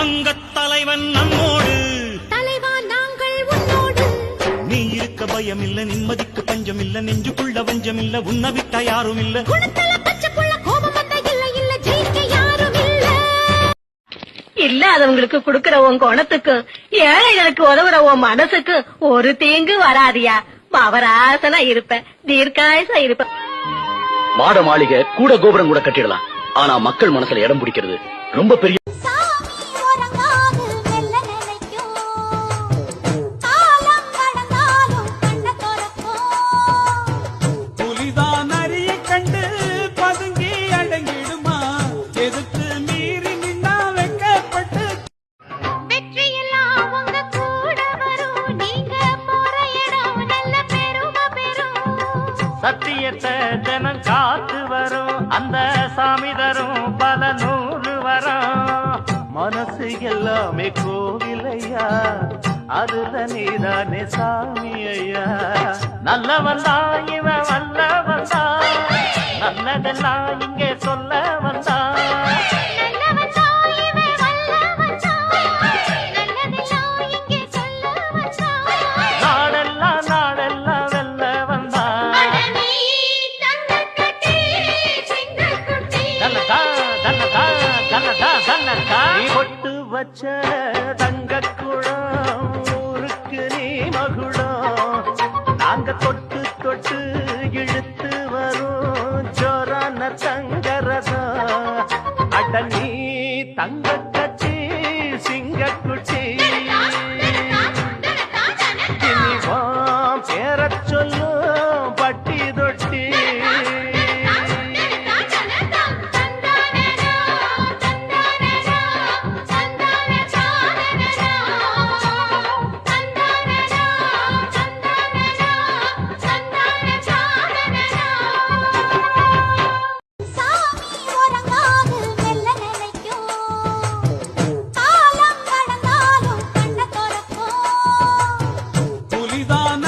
தங்கத் தலைவன் நம்மோடு, தலைவா நாங்கள் உன்னோடு. நீ இருக்க பயமில்ல, நிம்மதிக்கு பஞ்சமில்ல, நெஞ்சுக்குள்ள வஞ்சமில்ல, உன்னை விட்டா யாரும் இல்ல. குணத்தல பச்சைக்குள்ள கோபம் வந்த இல்ல இல்ல, ஜெயிக்க யாரும் இல்ல. இல்லாதவங்களுக்கு குடுக்கற உன் குணத்துக்கு, ஏழைகளுக்கு உதவுற உன் மனசுக்கு ஒரு தீங்கு வராதியா. மவராசனா இருப்ப, தீர்க்காயசா இருப்ப. மாட மாளிகை கூட கோபுரம் கூட கட்டிடலாம், ஆனா மக்கள் மனசுல இடம் பிடிக்கிறது ரொம்ப பெரிய. சத்தியத்தை ஜனம் காத்து வரும், அந்த சாமி தரும் பல நூறு வரும். மனசு எல்லாமே கோவிலையா, அதுல நீதானே சாமி ஐயா. நல்லவன் தான் இவன் வல்லவன் தான், நல்லதெல்லாம் இங்கே சொல்ல வந்தான். நாடெல்லாம் நாடெல்லாம் வெல்ல வந்தான். நீ பொட்டு வச்ச தங்க குளம், ஊருக்கு நீ மகுடம். நாங்க தொட்டு தொட்டு இழுத்து வரும் ஜோரான தங்கரதம். அட நீ தங்க கட்சி சிங்கக்குச்சி, இனிவாம் பேரச் சொல்லும் பட்டி தொட்டி. புலிதான